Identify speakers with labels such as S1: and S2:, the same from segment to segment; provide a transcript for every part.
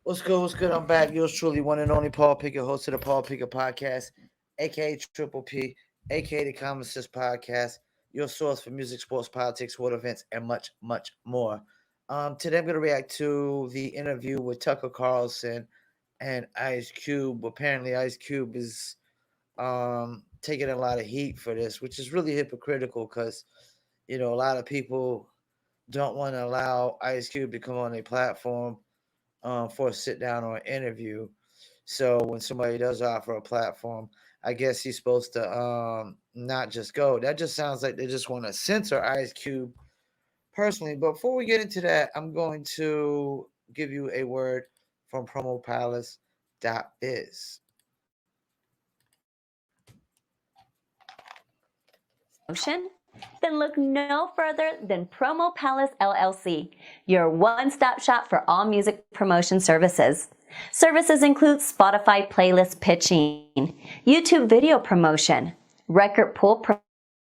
S1: What's good? What's good? I'm back. Yours truly, one and only Paul Pickett, host of the Paul Pickett Podcast, aka Triple P, aka the Common Sense Podcast, your source for music, sports, politics, world events, and much, much more. Today I'm going to react to the interview with Tucker Carlson and Ice Cube. Apparently, Ice Cube is taking a lot of heat for this, which is really hypocritical because a lot of people don't want to allow Ice Cube to come on a platform for a sit down or an interview. So when somebody does offer a platform, I guess he's supposed to not just go. That just sounds like they just want to censor Ice Cube personally. But before we get into that, I'm going to give you a word from promopalace.biz.
S2: Then look no further than Promo Palace LLC, your one-stop shop for all music promotion services. Services include Spotify playlist pitching, YouTube video promotion, record pool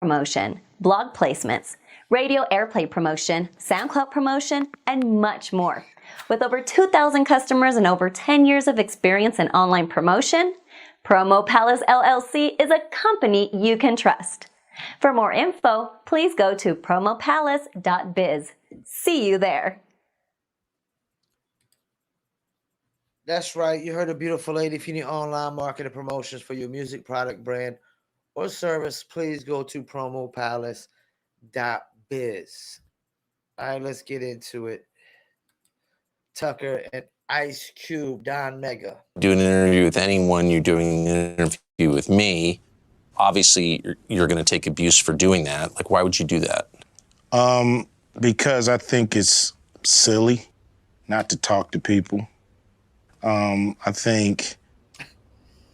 S2: promotion, blog placements, radio airplay promotion, SoundCloud promotion, and much more. With over 2,000 customers and over 10 years of experience in online promotion, Promo Palace LLC is a company you can trust. For more info, please go to promopalace.biz. See you there.
S1: That's right. You heard a beautiful lady. If you need online marketing promotions for your music product, brand, or service, please go to promopalace.biz. All right, let's get into it. Tucker and Ice Cube, Don Mega.
S3: Do an interview with anyone, you're doing an interview with me. Obviously, you're going to take abuse for doing that. Like, why would you do that?
S4: Because I think it's silly not to talk to people. I think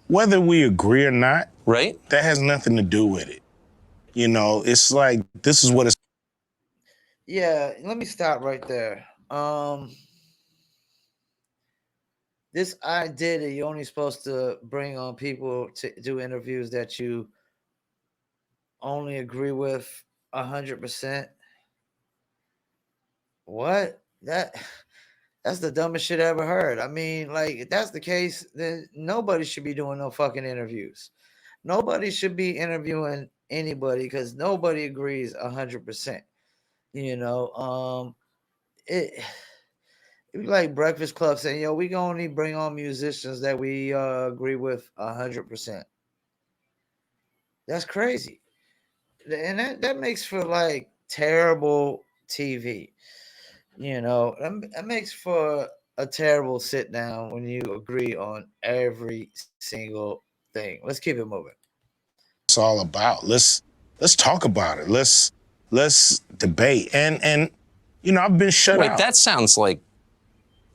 S4: whether we agree or not,
S3: right?
S4: That has nothing to do with it. It's like, this is what it's.
S1: Yeah, let me stop right there. This idea that you're only supposed to bring on people to do interviews that you only agree with 100%. What? That's the dumbest shit I ever heard. I mean, like, if that's the case, then nobody should be doing no fucking interviews. Nobody should be interviewing anybody because nobody agrees 100%. It be like Breakfast Club saying, "Yo, we gonna only bring on musicians that we agree with 100%." That's crazy, and that makes for like terrible TV. That makes for a terrible sit down when you agree on every single thing. Let's keep it moving.
S4: It's all about. Let's talk about it. Let's debate. And I've been shut out.
S3: Wait, that sounds like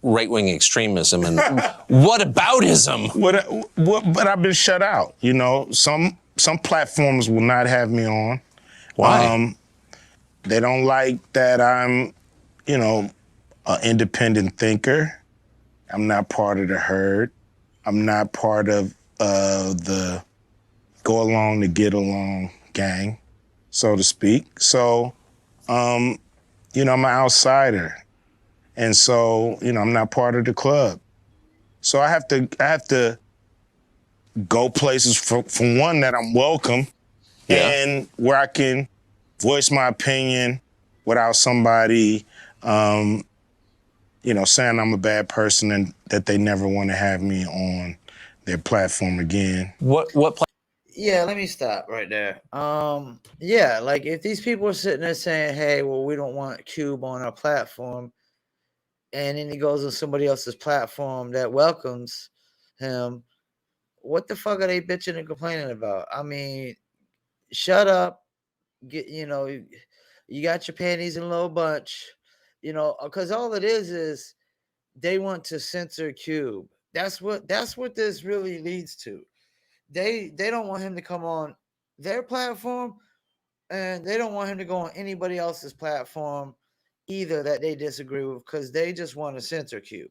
S3: right-wing extremism and whataboutism.
S4: But I've been shut out. Some platforms will not have me on.
S3: Why?
S4: They don't like that I'm, an independent thinker. I'm not part of the herd. I'm not part of the go along to get along gang, so to speak. So, I'm an outsider. And so, I'm not part of the club. So I have to go places for one that I'm welcome, and where I can voice my opinion without somebody, saying I'm a bad person and that they never want to have me on their platform again.
S1: Yeah, let me stop right there. Yeah, like if these people are sitting there saying, "Hey, well, we don't want Cube on our platform," and then he goes on somebody else's platform that welcomes him, what the fuck are they bitching and complaining about? I mean, shut up. You got your panties in a little bunch, because all it is they want to censor Cube. That's what this really leads to. They don't want him to come on their platform, and they don't want him to go on anybody else's platform either that they disagree with, because they just want to censor Cube,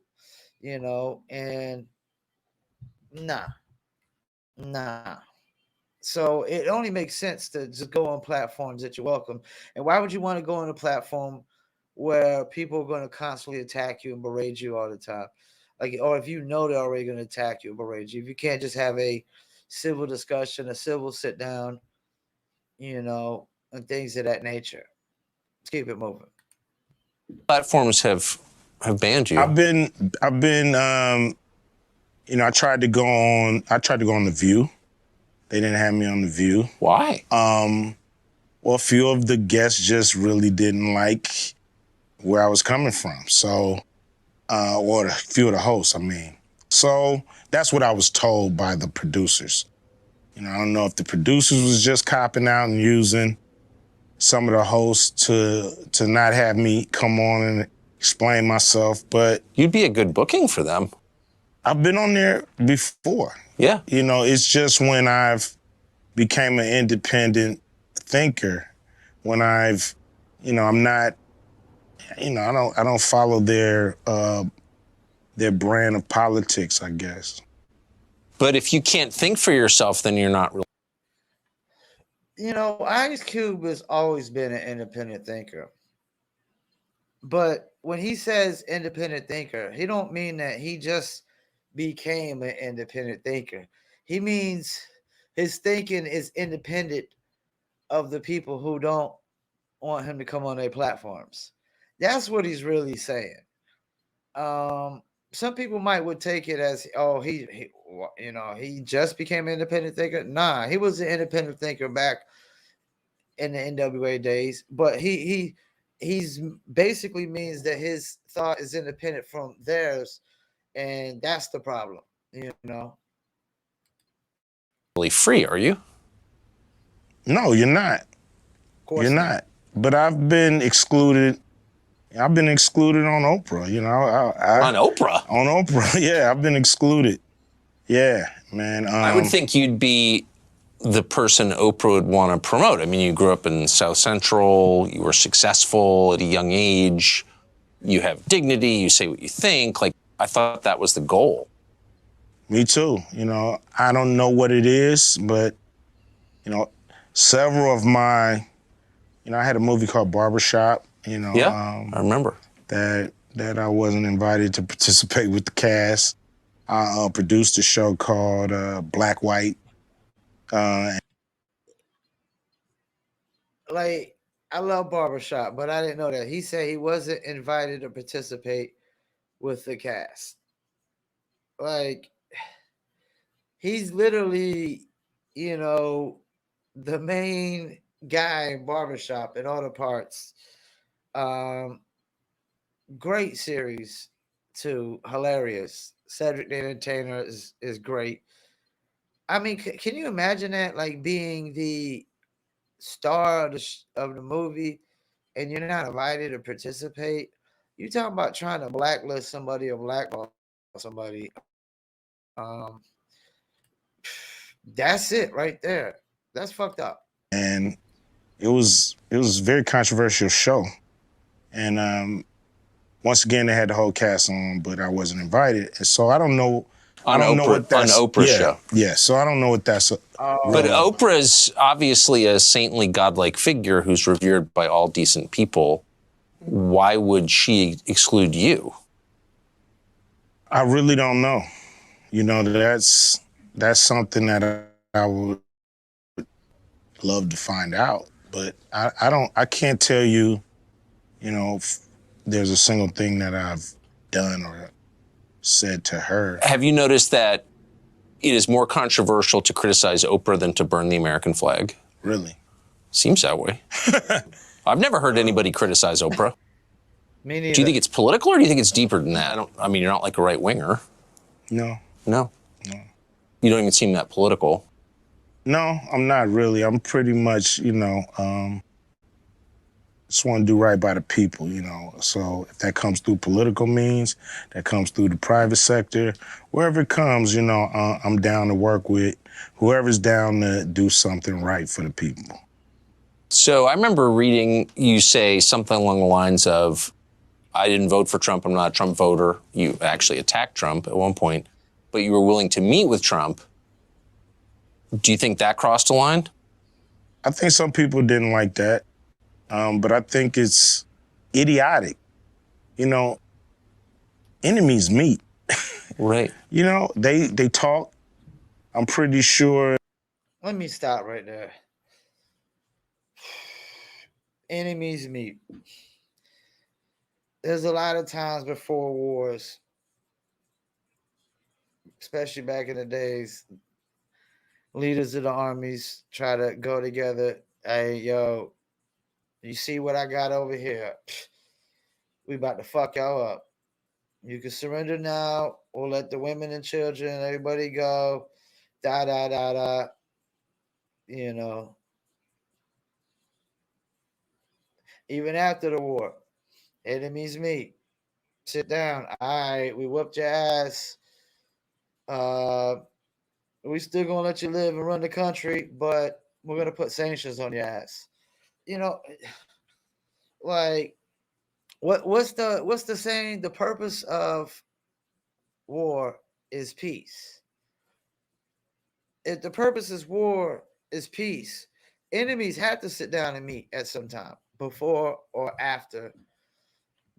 S1: and nah. So it only makes sense to just go on platforms that you're welcome. And why would you want to go on a platform where people are going to constantly attack you and berate you all the time? Like, or if you know they're already going to attack you, berate you, if you can't just have a civil discussion, a civil sit down, and things of that nature. Let's keep it moving.
S3: Platforms have banned you.
S4: I've been I tried to go on The View. They didn't have me on The View.
S3: Why?
S4: Well, a few of the guests just really didn't like where I was coming from. So, or a few of the hosts, I mean. So that's what I was told by the producers. I don't know if the producers was just copping out and using some of the hosts to not have me come on and explain myself, but
S3: You'd be a good booking for them.
S4: I've been on there before.
S3: Yeah.
S4: It's just when I've became an independent thinker, when I've, I'm not, I don't follow their brand of politics, I guess.
S3: But if you can't think for yourself, then you're not really.
S1: Ice Cube has always been an independent thinker. But when he says independent thinker, he don't mean that he just became an independent thinker. He means his thinking is independent of the people who don't want him to come on their platforms. That's what he's really saying. Some people would take it as, oh, he just became an independent thinker. Nah, he was an independent thinker back in the NWA days, but he's basically means that his thought is independent from theirs, and that's the problem.
S3: Really free, are you?
S4: No, you're not. You're not. But I've been excluded. I've been excluded on Oprah.
S3: On Oprah?
S4: On Oprah, yeah. I've been excluded. Yeah, man.
S3: I would think you'd be the person Oprah would want to promote. I mean, you grew up in South Central. You were successful at a young age. You have dignity. You say what you think. Like, I thought that was the goal.
S4: Me too. I don't know what it is, but, several of my, I had a movie called Barbershop,
S3: Yeah, I remember.
S4: That I wasn't invited to participate with the cast. I produced a show called Black White.
S1: Like, I love Barbershop, but I didn't know that. He said he wasn't invited to participate with the cast. Like, he's literally, the main guy in Barbershop in all the parts. Great series too, hilarious. Cedric the Entertainer is great. I mean, can you imagine that, like, being the star of the movie and you're not invited to participate? You talking about trying to blacklist somebody or blackball somebody. That's it right there. That's fucked up.
S4: And it was a very controversial show. And once again, they had the whole cast on, but I wasn't invited. And so I don't know.
S3: On Oprah's show.
S4: Yeah, so I don't know what that's.
S3: But Oprah's obviously a saintly, godlike figure who's revered by all decent people. Why would she exclude you?
S4: I really don't know. That's something that I would love to find out. But I can't tell you, if there's a single thing that I've done or said to her.
S3: Have you noticed that it is more controversial to criticize Oprah than to burn the American flag?
S4: Really?
S3: Seems that way. I've never heard anybody criticize Oprah.
S1: Me neither.
S3: Do you think it's political or do you think it's deeper than that? I mean, you're not like a right winger.
S4: No.
S3: You don't even seem that political.
S4: No, I'm not really. I'm pretty much, just want to do right by the people, So if that comes through political means, that comes through the private sector, wherever it comes, I'm down to work with whoever's down to do something right for the people.
S3: So I remember reading you say something along the lines of, I didn't vote for Trump, I'm not a Trump voter. You actually attacked Trump at one point, but you were willing to meet with Trump. Do you think that crossed a line?
S4: I think some people didn't like that. But I think it's idiotic. Enemies meet.
S3: Right.
S4: You know, they talk. I'm pretty sure.
S1: Let me stop right there. Enemies meet. There's a lot of times before wars, especially back in the days, leaders of the armies try to go together. Hey, yo, you see what I got over here? We about to fuck y'all up. You can surrender now, or let the women and children, everybody go. Da da da da. You know, even after the war, enemies meet. Sit down. All right, we whooped your ass. Uh, we still gonna let you live and run the country, but we're gonna put sanctions on your ass. You know, like what's the saying? The purpose of war is peace. If the purpose is war is peace, enemies have to sit down and meet at some time before or after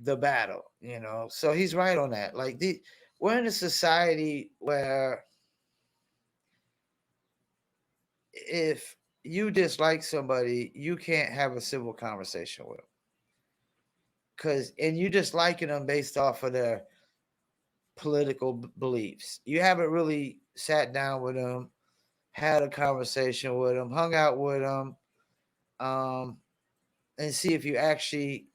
S1: the battle. You know, so he's right on that. Like we're in a society where if you dislike somebody, you can't have a civil conversation with them. And you disliking them based off of their political beliefs. You haven't really sat down with them, had a conversation with them, hung out with them, um, and see if you actually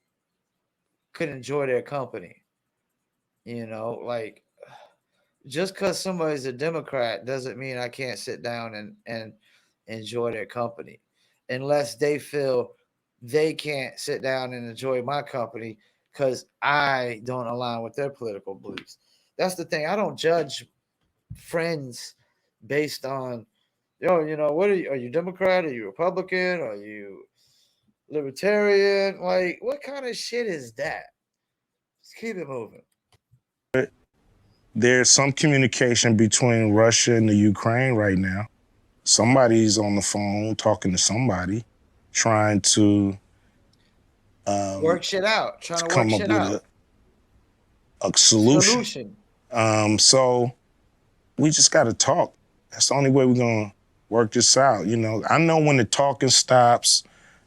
S1: could enjoy their company. You know, like just because somebody's a Democrat doesn't mean I can't sit down and enjoy their company, unless they feel they can't sit down and enjoy my company because I don't align with their political beliefs. That's the thing. I don't judge friends based on, you know, what are you Democrat? Are you Republican? Are you libertarian? Like, what kind of shit is that? Let's keep it moving.
S4: There's some communication between Russia and the Ukraine right now. Somebody's on the phone talking to somebody, trying to
S1: Work shit out. Trying to work
S4: come up
S1: shit
S4: with
S1: out.
S4: a solution. So we just got to talk. That's the only way we're going to work this out. You know, I know when the talking stops,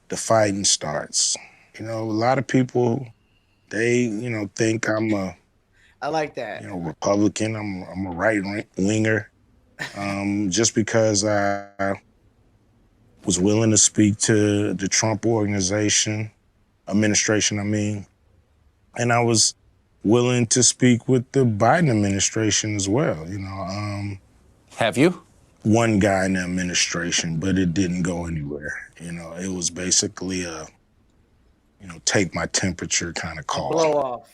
S4: the fighting starts. You know, a lot of people, they, think I'm a,
S1: I like that.
S4: Republican. I'm a right winger. Just because I was willing to speak to the Trump administration, and I was willing to speak with the Biden administration as well.
S3: Have you?
S4: One guy in the administration, but it didn't go anywhere. It was basically a, take my temperature kind of call.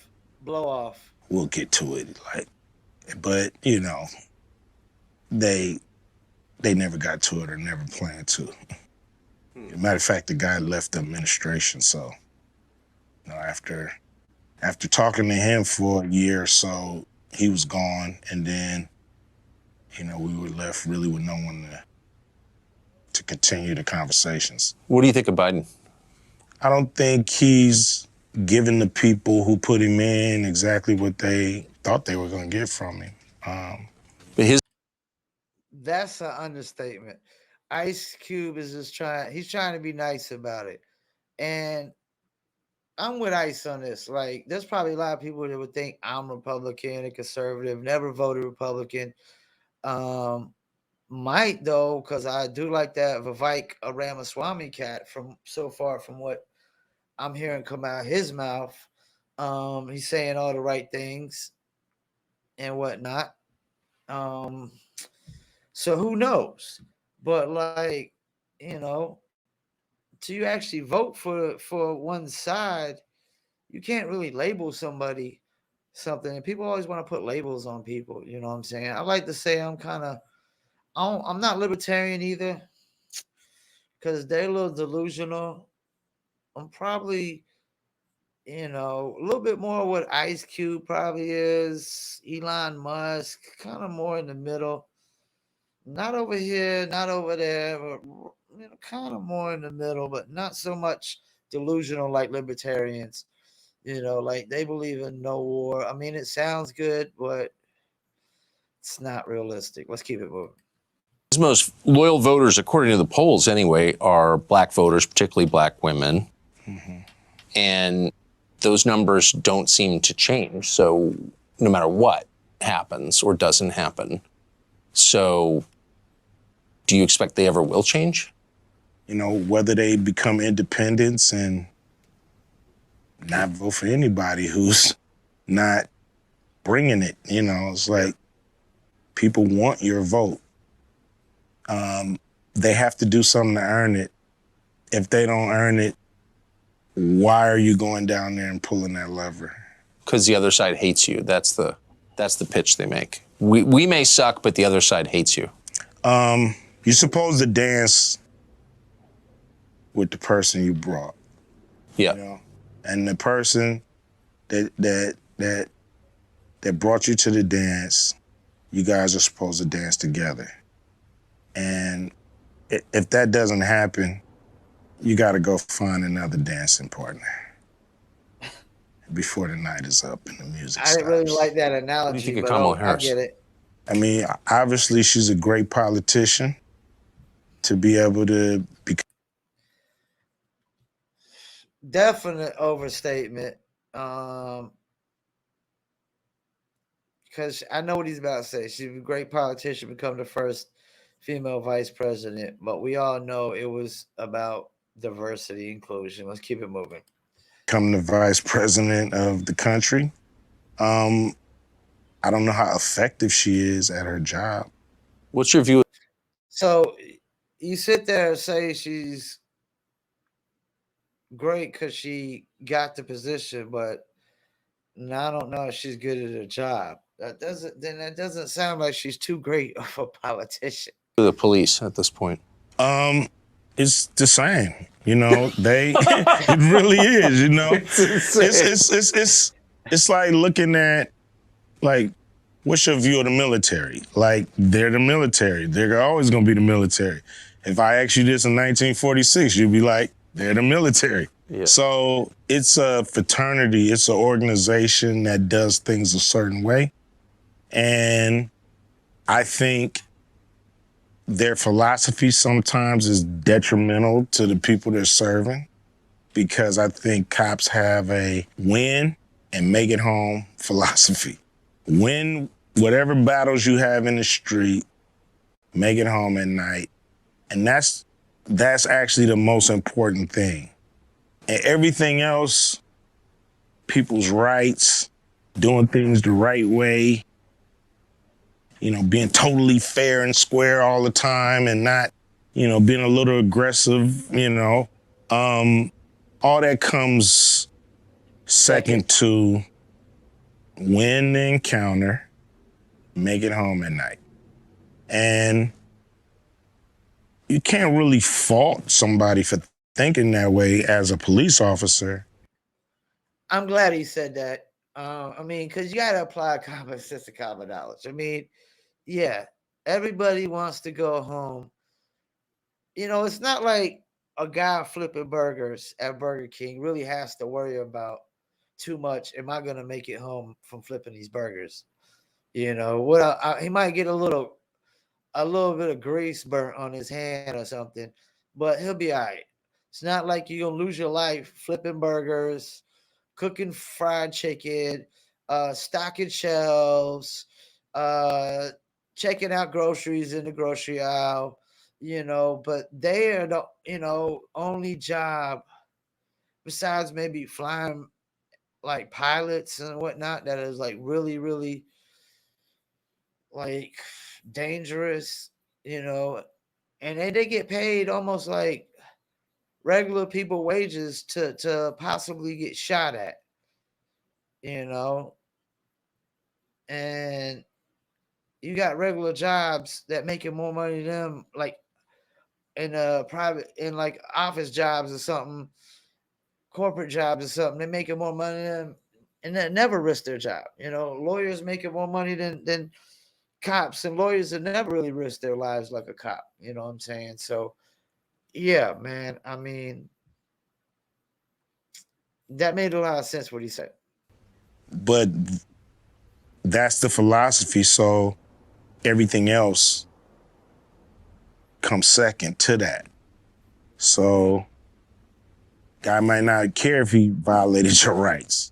S1: Blow off.
S4: We'll get to it, but they never got to it or never planned to. Matter of fact, the guy left the administration, so after talking to him for a year or so, he was gone, and then we were left really with no one to continue the conversations.
S3: What do you think of Biden?
S4: I don't think he's given the people who put him in exactly what they thought they were going to get from him.
S1: That's an understatement. Ice Cube is he's trying to be nice about it. And I'm with Ice on this. Like, there's probably a lot of people that would think I'm Republican and conservative, never voted Republican. Might though, because I do like that Vivek Ramaswamy cat from what I'm hearing come out his mouth. He's saying all the right things and whatnot. So who knows? But like, till you actually vote for one side, you can't really label somebody something. And people always want to put labels on people. You know what I'm saying? I like to say I'm not libertarian either, because they're a little delusional. I'm probably, a little bit more what Ice Cube probably is, Elon Musk, kind of more in the middle. Not over here, not over there, but kind of more in the middle, but not so much delusional like libertarians. Like they believe in no war. I mean, it sounds good, but It's not realistic. Let's keep it moving.
S3: His most loyal voters, according to the polls anyway, are black voters, particularly black women.
S4: Mm-hmm.
S3: And those numbers don't seem to change. So no matter what happens or doesn't happen. So do you expect they ever will change?
S4: You know, whether they become independents and not vote for anybody who's not bringing it. You know, it's like people want your vote. They have to do something to earn it. If they don't earn it, why are you going down there and pulling that lever?
S3: Because the other side hates you. That's the pitch they make. We may suck, but the other side hates you.
S4: You're supposed to dance with the person you brought.
S3: Yeah.
S4: You know? And the person that brought you to the dance, you guys are supposed to dance together. And if that doesn't happen, you got to go find another dancing partner before the night is up and the music stops.
S1: I didn't really like that analogy,
S3: What do you think of
S1: but
S3: Kamala
S1: I
S3: Harris?
S1: get it.
S4: I mean, obviously she's a great politician to be able to be.
S1: Definite overstatement. Because I know what he's about to say. She's a great politician, become the first female vice president, but we all know it was about diversity, inclusion. Let's keep it moving.
S4: Become the vice president of the country. I don't know how effective she is at her job.
S3: What's your view?
S1: So you sit there and say she's great because she got the position, but I don't know if she's good at her job. That doesn't sound like she's too great of a politician.
S3: The police at this point?
S4: It's the same, you know. It really is, you know. It's like looking at, like, what's your view of the military? Like, they're the military. They're always gonna be the military. If I asked you this in 1946, you'd be like, they're the military.
S3: Yeah.
S4: So it's a fraternity. It's an organization that does things a certain way. And I think their philosophy sometimes is detrimental to the people they're serving, because I think cops have a win and make it home philosophy. Win whatever battles you have in the street, make it home at night. And that's actually the most important thing. And everything else, people's rights, doing things the right way, you know, being totally fair and square all the time and not, you know, being a little aggressive, you know, all that comes second to win the encounter, make it home at night. And you can't really fault somebody for thinking that way as a police officer.
S1: I'm glad he said that. I mean, because you got to apply common sense to common knowledge. I mean, yeah, everybody wants to go home. You know, it's not like a guy flipping burgers at Burger King really has to worry about too much. Am I going to make it home from flipping these burgers? You know, he might get a little bit of grease burnt on his hand or something, but he'll be all right. It's not like you're going to lose your life flipping burgers, cooking fried chicken, stocking shelves, checking out groceries in the grocery aisle, you know, but they are the, you know, only job besides maybe flying like pilots and whatnot that is like really, really like dangerous, you know, and they get paid almost like regular people wages to possibly get shot at, you know. And you got regular jobs that making more money than them, like in like office jobs or something, corporate jobs or something. They're making more money than them and they never risk their job. You know, lawyers making more money than cops, and lawyers have never really risked their lives like a cop. You know what I'm saying? So yeah, man. I mean, that made a lot of sense what he said.
S4: But that's the philosophy. So everything else comes second to that. So guy might not care if he violated your rights.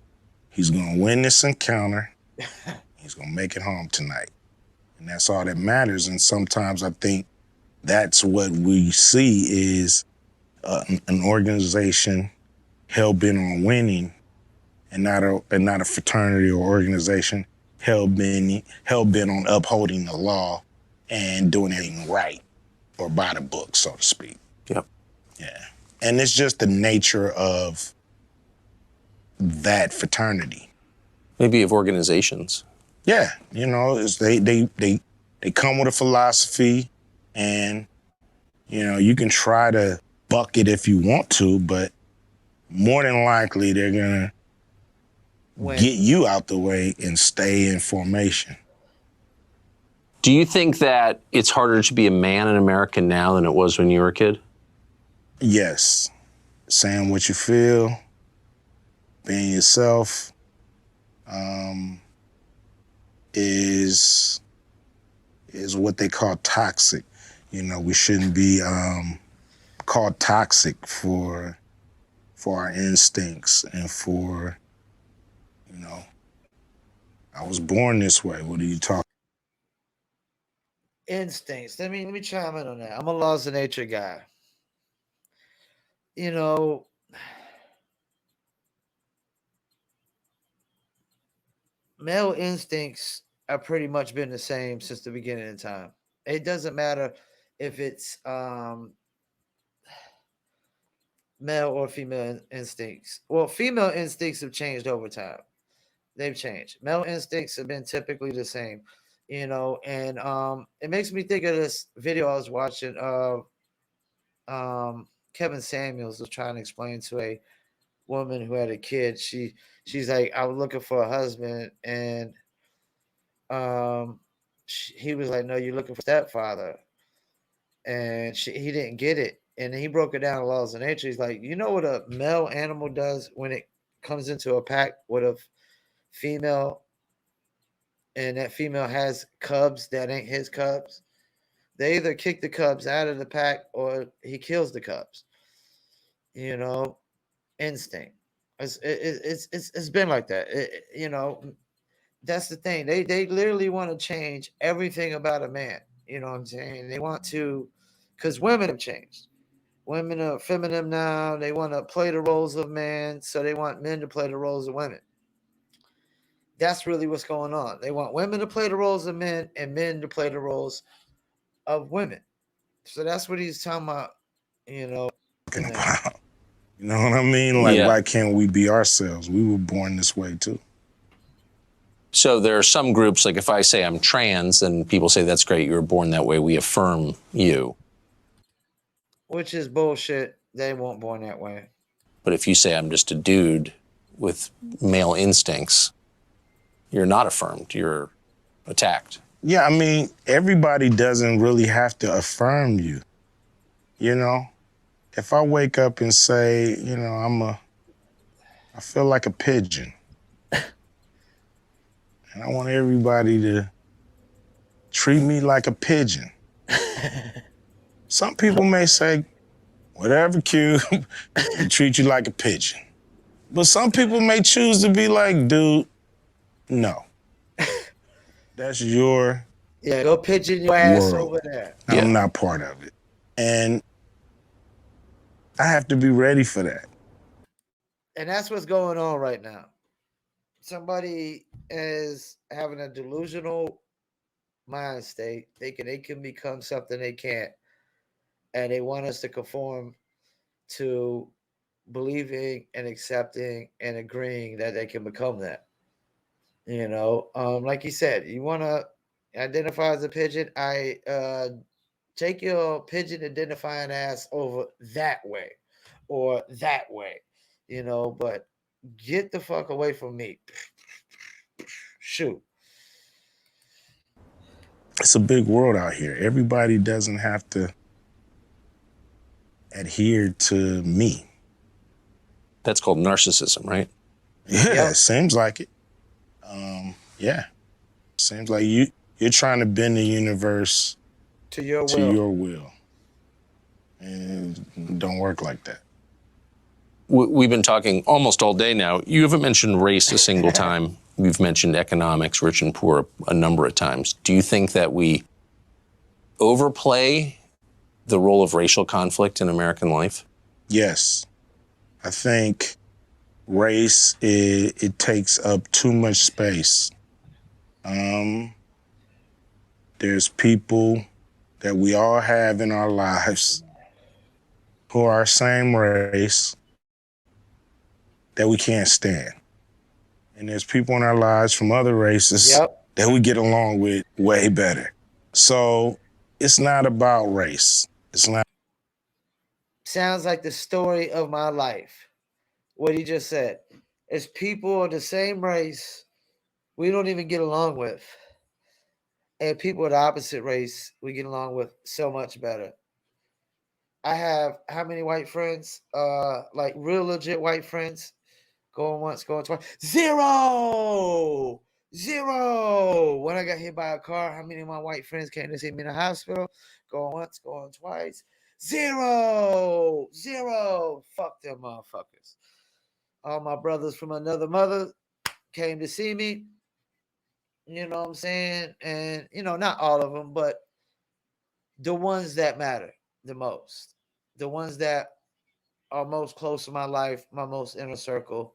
S4: He's gonna win this encounter. He's gonna make it home tonight. And that's all that matters. And sometimes I think that's what we see is an organization hell-bent on winning and not a fraternity or organization hell-bent on upholding the law and doing everything right or by the book, so to speak.
S3: Yep.
S4: Yeah. And it's just the nature of that fraternity.
S3: Maybe of organizations.
S4: Yeah, you know, it's they come with a philosophy, and you know, you can try to buck it if you want to, but more than likely they're gonna get you out the way and stay in formation.
S3: Do you think that it's harder to be a man in America now than it was when you were a kid?
S4: Yes. Saying what you feel, being yourself, is what they call toxic. You know, we shouldn't be called toxic for our instincts and for, you know, I was born this way. What are you talking?
S1: Instincts. Let me chime in on that. I'm a laws of nature guy. You know, male instincts are pretty much been the same since the beginning of time. It doesn't matter if it's male or female instincts. Well, female instincts have changed over time. They've changed. Male instincts have been typically the same, you know, and it makes me think of this video I was watching of Kevin Samuels was trying to explain to a woman who had a kid. She's like, I was looking for a husband, and he was like, no, you're looking for a stepfather, and he didn't get it, and he broke it down to laws of nature. He's like, you know what a male animal does when it comes into a pack with a female, and that female has cubs that ain't his cubs? They either kick the cubs out of the pack or he kills the cubs. You know, instinct. It's been like that. You know, that's the thing. They literally want to change everything about a man. You know what I'm saying? They want to, because women have changed. Women are feminine now. They want to play the roles of men, so they want men to play the roles of women. That's really what's going on. They want women to play the roles of men and men to play the roles of women. So that's what he's talking about, you know.
S4: You know what I mean? Like, why can't we be ourselves? We were born this way too.
S3: So there are some groups, like if I say I'm trans, and people say, that's great, you were born that way, we affirm you.
S1: Which is bullshit. They weren't born that way.
S3: But if you say I'm just a dude with male instincts, you're not affirmed, you're attacked.
S4: Yeah, I mean, everybody doesn't really have to affirm you. You know? If I wake up and say, you know, I feel like a pigeon. And I want everybody to treat me like a pigeon. Some people may say, whatever, Q, treat you like a pigeon. But some people may choose to be like, dude, no. That's your
S1: go pigeon your ass
S4: world.
S1: over there.
S4: I'm not part of it. And I have to be ready for that.
S1: And that's what's going on right now. Somebody is having a delusional mind state, thinking they can become something they can't. And they want us to conform to believing and accepting and agreeing that they can become that. You know, like you said, you want to identify as a pigeon. Take your pigeon identifying ass over that way or that way, you know, but get the fuck away from me. Shoot.
S4: It's a big world out here. Everybody doesn't have to adhere to me.
S3: That's called narcissism, right?
S4: Yeah, It seems like it. Yeah. Seems like You're trying to bend the universe
S1: To your
S4: to
S1: will.
S4: your will. And it don't work like that.
S3: We've been talking almost all day now. You haven't mentioned race a single time. You've mentioned economics, rich and poor, a number of times. Do you think that we overplay the role of racial conflict in American life?
S4: Yes. I think race, it takes up too much space. There's people that we all have in our lives who are our same race that we can't stand. And there's people in our lives from other races that we get along with way better. So it's not about race. It's not.
S1: Sounds like the story of my life. What he just said. It's people of the same race we don't even get along with. And people of the opposite race we get along with so much better. I have how many white friends? Like real legit white friends. Going once, going twice. Zero! Zero! When I got hit by a car, how many of my white friends came to see me in the hospital? Going once, going twice. Zero! Zero! Fuck them motherfuckers. All my brothers from another mother came to see me. You know what I'm saying? And, not all of them, but the ones that matter the most. The ones that are most close to my life, my most inner circle,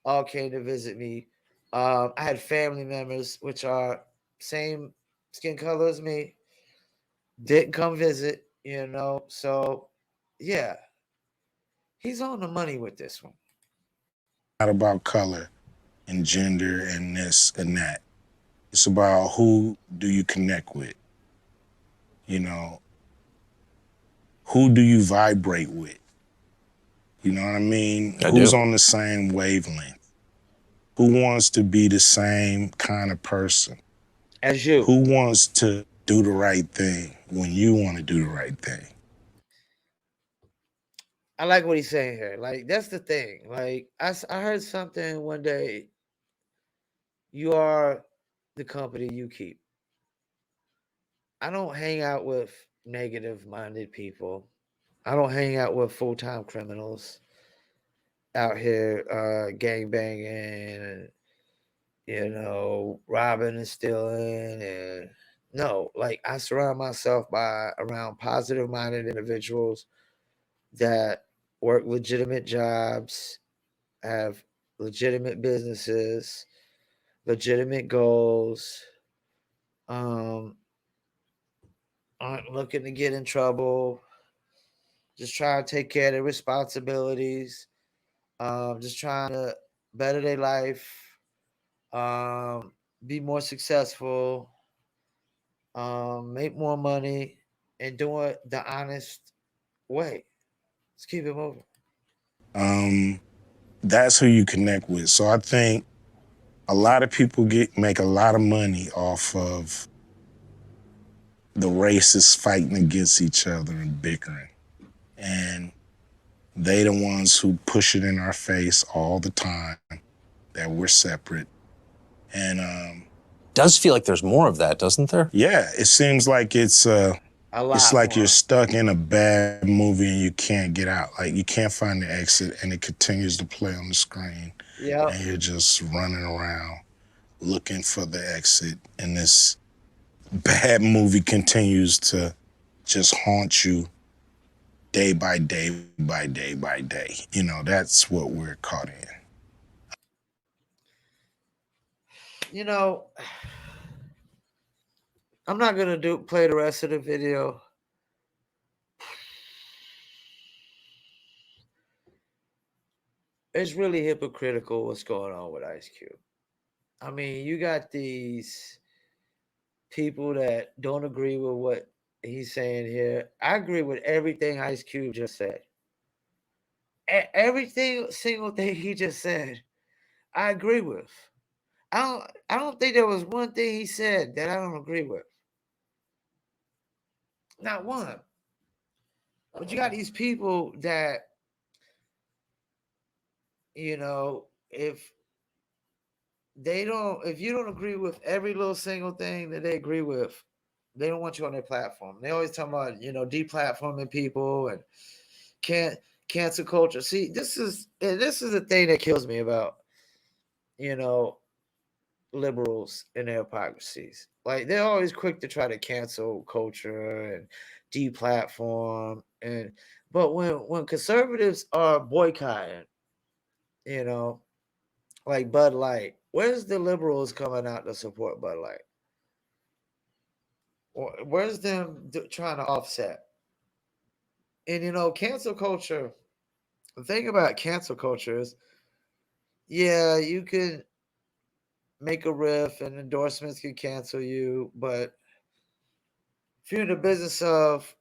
S1: all came to visit me. I had family members, which are same skin color as me, didn't come visit, So, yeah, he's on the money with this one.
S4: Not about color and gender and this and that. It's about who do you connect with? Who do you vibrate with? You know what I mean? Who's on the same wavelength? Who wants to be the same kind of person
S1: as you?
S4: Who wants to do the right thing when you want to do the right thing?
S1: I like what he's saying here. Like, that's the thing. Like, I heard something one day. You are the company you keep. I don't hang out with negative-minded people. I don't hang out with full-time criminals out here gang banging and robbing and stealing. And no, like, I surround myself around positive-minded individuals that work legitimate jobs, have legitimate businesses, legitimate goals, aren't looking to get in trouble, just trying to take care of their responsibilities, just trying to better their life, be more successful, make more money, and do it the honest way. Let's keep it moving.
S4: That's who you connect with. So I think a lot of people make a lot of money off of the racists fighting against each other and bickering. And they the ones who push it in our face all the time that we're separate. And
S3: does feel like there's more of that, doesn't there?
S4: Yeah, it seems like it's like you're stuck in a bad movie and you can't get out. Like you can't find the exit and it continues to play on the screen.
S1: Yeah.
S4: And you're just running around looking for the exit. And this bad movie continues to just haunt you day by day by day by day. That's what we're caught in.
S1: I'm not gonna play the rest of the video. It's really hypocritical what's going on with Ice Cube. I mean, you got these people that don't agree with what he's saying here. I agree with everything Ice Cube just said. Everything single thing he just said, I agree with. I don't think there was one thing he said that I don't agree with. Not one. But you got these people that, if they don't. If you don't agree with every little single thing that they agree with, they don't want you on their platform. They always talk about deplatforming people and can't cancel culture. See, this is the thing that kills me about you know liberals and their hypocrisies. Like they're always quick to try to cancel culture and deplatform but when conservatives are boycotting, you know, like Bud Light, where's the liberals coming out to support Bud Light? Where's them trying to offset? And cancel culture. The thing about cancel culture is, yeah, you can make a riff and endorsements can cancel you, but if you're in the business of,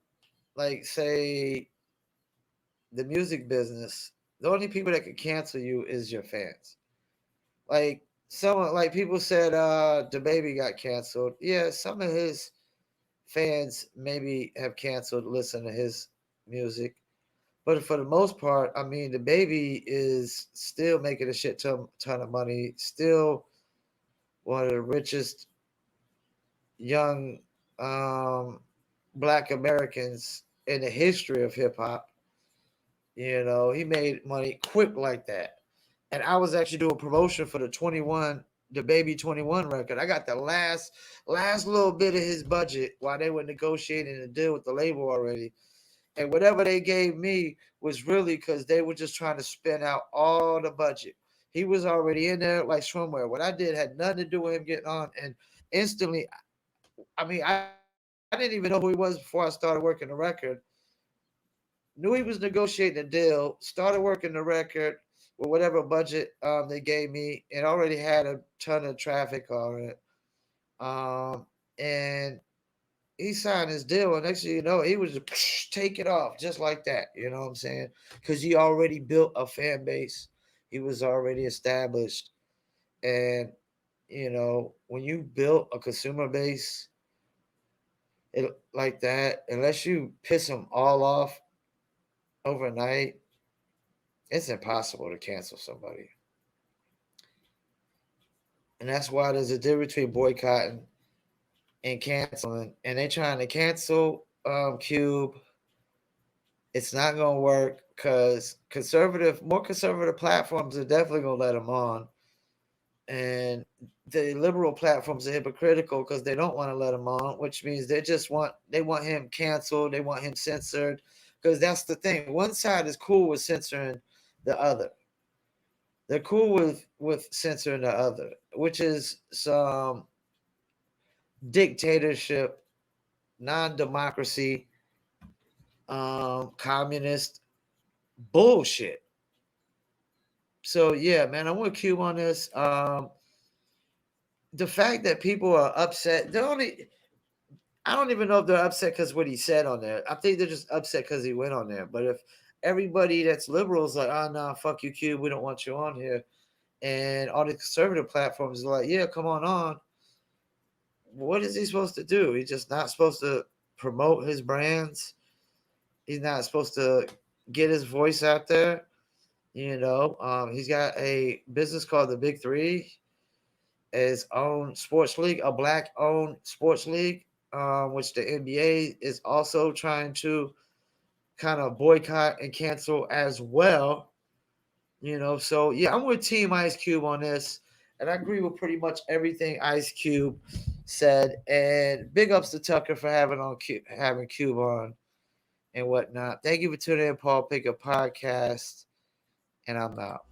S1: like, say, the music business, the only people that could cancel you is your fans. Like someone, like people said, the baby got canceled. Yeah, some of his fans maybe have canceled listen to his music, but for the most part, I mean, the baby is still making a ton of money. Still one of the richest young um, Black Americans in the history of hip hop. He made money quick like that. And I was actually doing promotion for the Baby 21 record. I got the last little bit of his budget while they were negotiating a deal with the label already. And whatever they gave me was really because they were just trying to spend out all the budget. He was already in there like swimwear. What I did had nothing to do with him getting on. And instantly, I mean, I didn't even know who he was before I started working the record. Knew he was negotiating a deal, started working the record with whatever budget they gave me, and already had a ton of traffic on it. And he signed his deal, and next thing you know, he was just take it off just like that. You know what I'm saying? Because he already built a fan base, he was already established, and when you built a consumer base like that, unless you piss them all off overnight, it's impossible to cancel somebody. And that's why there's a difference between boycotting and canceling. And they trying to cancel Cube. It's not gonna work because more conservative platforms are definitely gonna let them on, and the liberal platforms are hypocritical because they don't want to let him on, which means they want him canceled, they want him censored, because that's the thing. One side is cool with censoring the other. They're cool with censoring the other, which is some dictatorship, non-democracy, communist bullshit. So yeah, man, I want to cube on this. The fact that people are upset, I don't even know if they're upset because what he said on there. I think they're just upset because he went on there. But if everybody that's liberal is like, oh no, fuck you, Cube, we don't want you on here, and all the conservative platforms are like, yeah, come on. What is he supposed to do? He's just not supposed to promote his brands. He's not supposed to get his voice out there. He's got a business called the Big Three, his own sports league, a black-owned sports league, which the NBA is also trying to kind of boycott and cancel as well. So yeah, I'm with Team Ice Cube on this, and I agree with pretty much everything Ice Cube said. And big ups to Tucker for having Cube on and whatnot. Thank you for tuning in, Paul Pickett Podcast, and I'm out.